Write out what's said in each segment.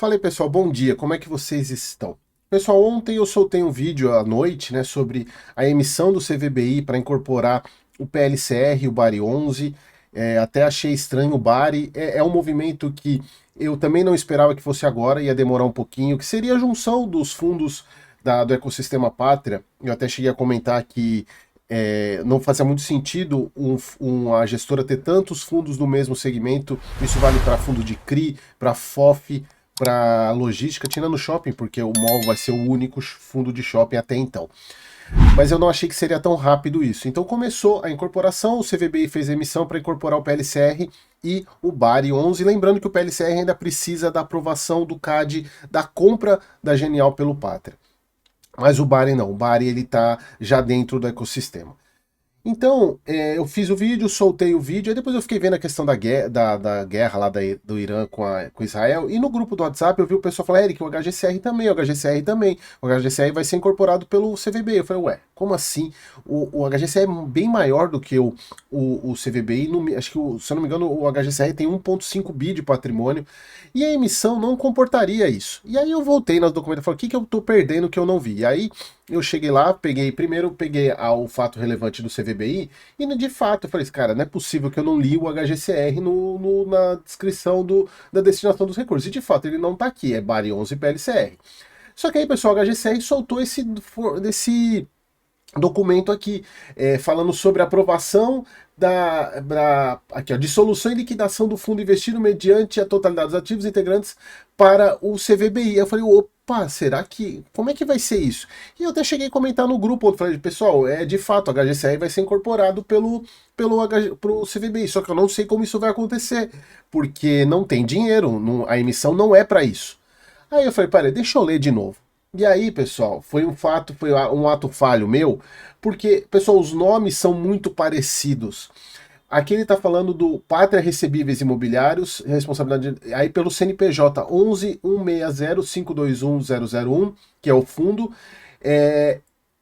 Fala aí, pessoal, bom dia, como é que vocês estão? Pessoal, ontem eu soltei um vídeo à noite, né, sobre a emissão do CVBI para incorporar o PLCR, o Bari 11. Até achei estranho o Bari. É um movimento que eu também não esperava que fosse agora, ia demorar um pouquinho, que seria a junção dos fundos do ecossistema Pátria. Eu até cheguei a comentar que não fazia muito sentido a gestora ter tantos fundos no mesmo segmento. Isso vale para fundo de CRI, para FOF, para logística, tirando shopping, porque o mall vai ser o único fundo de shopping até então. Mas eu não achei que seria tão rápido isso. Então começou a incorporação, o CVBI fez a emissão para incorporar o PLCR e o Bari 11. Lembrando que o PLCR ainda precisa da aprovação do CAD da compra da Genial pelo Pátria. Mas o Bari não, o Bari ele está já dentro do ecossistema. Então, eu fiz o vídeo, soltei o vídeo, aí depois eu fiquei vendo a questão da guerra lá do Irã com Israel, e no grupo do WhatsApp eu vi o pessoal falar, Eric, o HGCR também, o HGCR também, o HGCR vai ser incorporado pelo CVBI. Eu falei, ué, como assim? O HGCR é bem maior do que o CVBI, acho que, se eu não me engano, o HGCR tem 1,5 bi de patrimônio, e a emissão não comportaria isso. E aí eu voltei nas documentos e falei, o que eu tô perdendo que eu não vi? E aí eu cheguei lá, primeiro peguei o fato relevante do CVBI, e de fato eu falei, cara, não é possível que eu não li o HGCR na descrição da destinação dos recursos. E de fato ele não tá aqui, é Bari 11 PLCR. Só que aí, pessoal, o HGCR soltou desse documento aqui, falando sobre a aprovação aqui, ó, dissolução e liquidação do fundo investido mediante a totalidade dos ativos integrantes para o CVBI. Eu falei, opa, será que... como é que vai ser isso? E eu até cheguei a comentar no grupo, eu falei, pessoal, de fato, a HGCR vai ser incorporado pro CVBI, só que eu não sei como isso vai acontecer, porque não tem dinheiro, a emissão não é para isso. Aí eu falei, peraí, deixa eu ler de novo. E aí, pessoal, foi um ato falho meu, porque, pessoal, os nomes são muito parecidos. Aqui ele está falando do Pátria Recebíveis Imobiliários, responsabilidade aí pelo CNPJ 111605210001, que é o fundo.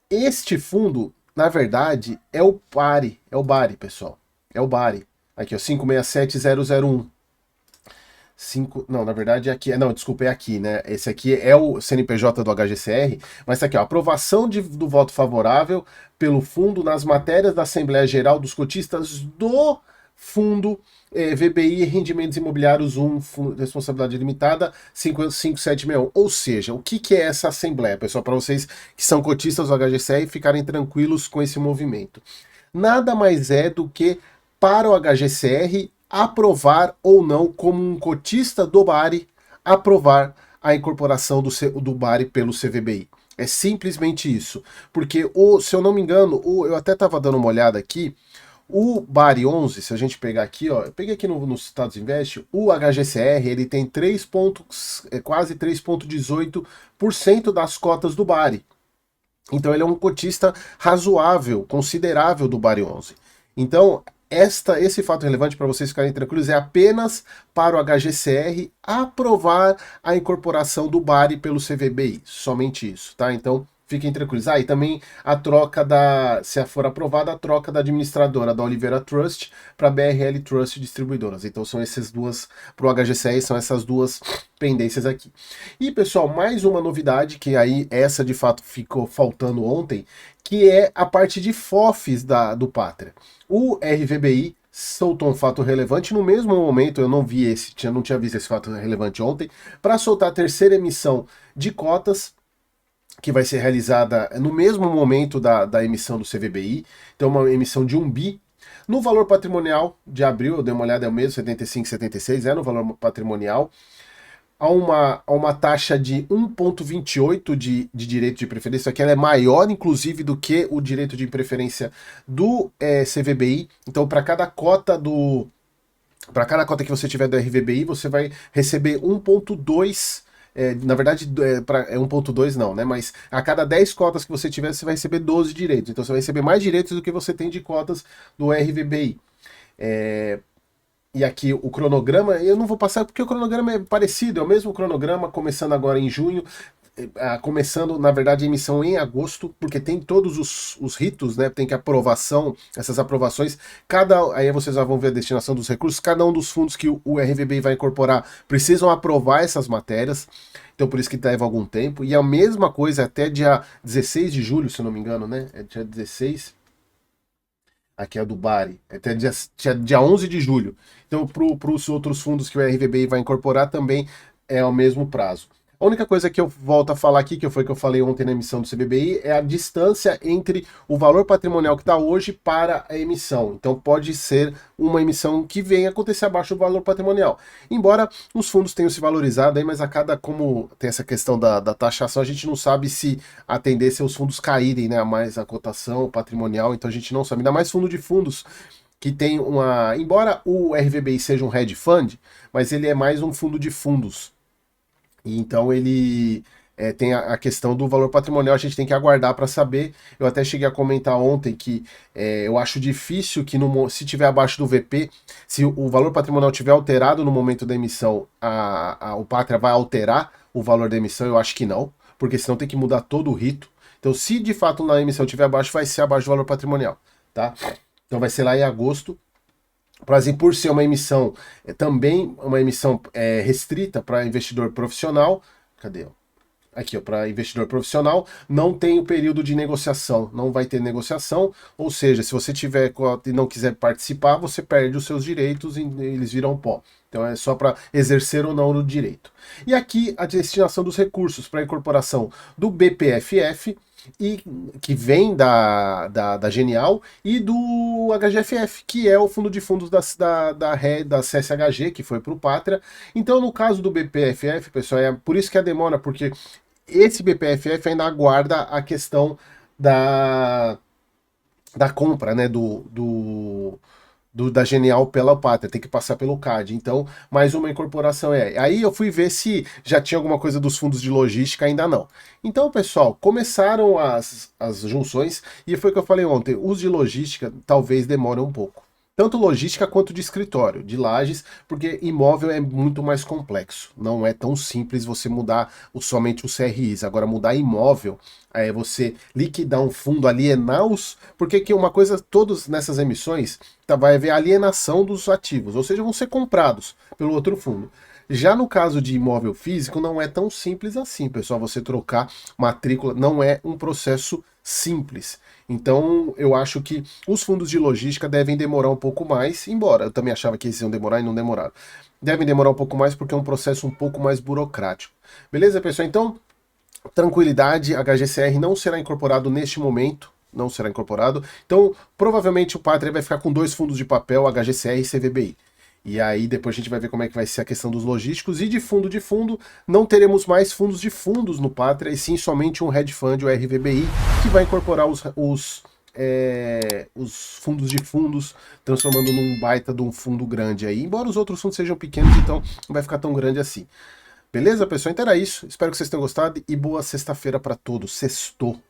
Este fundo, na verdade, é o Bari, pessoal. É o Bari. Aqui, ó, 567001. Não, na verdade é aqui. Não, desculpa, é aqui, né? Esse aqui é o CNPJ do HGCR, mas tá aqui, ó, aprovação do voto favorável pelo fundo nas matérias da Assembleia Geral dos Cotistas do Fundo VBI Rendimentos Imobiliários 1, Responsabilidade Limitada 5761. Ou seja, o que é essa Assembleia, pessoal, para vocês que são cotistas do HGCR ficarem tranquilos com esse movimento? Nada mais é do que para o HGCR aprovar ou não, como um cotista do Bari, aprovar a incorporação do Bari pelo CVBI. É simplesmente isso. Porque, se eu não me engano, eu até estava dando uma olhada aqui, o Bari 11, se a gente pegar aqui, ó, eu peguei aqui no Status Invest, o HGCR ele tem quase 3,18% das cotas do Bari. Então ele é um cotista razoável, considerável do Bari 11. Então, esse fato relevante para vocês ficarem tranquilos é apenas para o HGCR aprovar a incorporação do Bari pelo CVBI, somente isso, tá? Então fiquem tranquilos. E também a troca se for aprovada, a troca da administradora da Oliveira Trust para a BRL Trust Distribuidoras. Então são essas duas, para o HGCR são essas duas pendências aqui. E pessoal, mais uma novidade, que aí essa de fato ficou faltando ontem, que é a parte de FOFs do Pátria. O RVBI soltou um fato relevante no mesmo momento, eu não tinha visto esse fato relevante ontem, para soltar a terceira emissão de cotas, que vai ser realizada no mesmo momento da emissão do CVBI, então uma emissão de 1 bi. No valor patrimonial de abril, eu dei uma olhada, é o mesmo, 75,76, no valor patrimonial, a uma taxa de 1,28 de direito de preferência, que ela é maior, inclusive, do que o direito de preferência do CVBI. Então, para cada cota que você tiver do RVBI, você vai receber 1,2. Na verdade, é 1,2 não, né? Mas a cada 10 cotas que você tiver, você vai receber 12 direitos. Então, você vai receber mais direitos do que você tem de cotas do RVBI. E aqui o cronograma, eu não vou passar porque o cronograma é parecido, é o mesmo cronograma, começando agora em junho, começando, na verdade, a emissão em agosto, porque tem todos os ritos, né? Tem que aprovação, essas aprovações, aí vocês já vão ver a destinação dos recursos, cada um dos fundos que o RVBI vai incorporar precisam aprovar essas matérias, então por isso que leva algum tempo, e a mesma coisa até dia 16 de julho, se eu não me engano, né? É dia 16, aqui é a do Bari, é até dia 11 de julho. Então, para os outros fundos que o RVBI vai incorporar também é o mesmo prazo. A única coisa que eu volto a falar aqui, que foi que eu falei ontem na emissão do CBBI, é a distância entre o valor patrimonial que está hoje para a emissão. Então pode ser uma emissão que venha acontecer abaixo do valor patrimonial. Embora os fundos tenham se valorizado, aí, mas a cada, como tem essa questão da taxação, a gente não sabe se a tendência é os fundos caírem, né, a mais a cotação patrimonial, então a gente não sabe. Ainda mais fundo de fundos que tem uma... Embora o RVBI seja um hedge fund, mas ele é mais um fundo de fundos. E então ele tem a questão do valor patrimonial, a gente tem que aguardar para saber. Eu até cheguei a comentar ontem que eu acho difícil que se tiver abaixo do VP, se o valor patrimonial tiver alterado no momento da emissão, o Pátria vai alterar o valor da emissão. Eu acho que não, porque senão tem que mudar todo o rito. Então, se de fato na emissão tiver abaixo, vai ser abaixo do valor patrimonial, tá? Então vai ser lá em agosto. Por ser uma emissão, também uma emissão restrita para investidor profissional, cadê? Aqui, para investidor profissional, não tem o período de negociação, não vai ter negociação, ou seja, se você tiver e não quiser participar, você perde os seus direitos e eles viram pó. Então é só para exercer ou não o direito. E aqui a destinação dos recursos para a incorporação do BPFF, e que vem da Genial, e do HGFF, que é o fundo de fundos da CSHG, que foi para o Pátria. Então, no caso do BPFF, pessoal, é por isso que a demora, porque esse BPFF ainda aguarda a questão da compra, né, da Genial pela Pátria, tem que passar pelo CAD. Então, mais uma incorporação Aí eu fui ver se já tinha alguma coisa dos fundos de logística, ainda não. Então, pessoal, começaram as junções, e foi o que eu falei ontem, os de logística talvez demorem um pouco. Tanto logística quanto de escritório, de lajes, porque imóvel é muito mais complexo. Não é tão simples você mudar somente os CRIs. Agora, mudar imóvel, é você liquidar um fundo, alienar os... Porque que uma coisa, todas nessas emissões, vai haver alienação dos ativos, ou seja, vão ser comprados pelo outro fundo. Já no caso de imóvel físico, não é tão simples assim, pessoal. Você trocar matrícula não é um processo simples. Então, eu acho que os fundos de logística devem demorar um pouco mais, embora eu também achava que eles iam demorar e não demoraram. Devem demorar um pouco mais porque é um processo um pouco mais burocrático. Beleza, pessoal? Então, tranquilidade, HGCR não será incorporado neste momento. Não será incorporado. Então, provavelmente o Pátria vai ficar com 2 fundos de papel, HGCR e CVBI. E aí depois a gente vai ver como é que vai ser a questão dos logísticos. E de fundo, não teremos mais fundos de fundos no Pátria, e sim somente um hedge fund, o RVBI, que vai incorporar os fundos de fundos, transformando num baita de um fundo grande aí. Embora os outros fundos sejam pequenos, então não vai ficar tão grande assim. Beleza, pessoal? Então era isso. Espero que vocês tenham gostado e boa sexta-feira para todos. Sextou!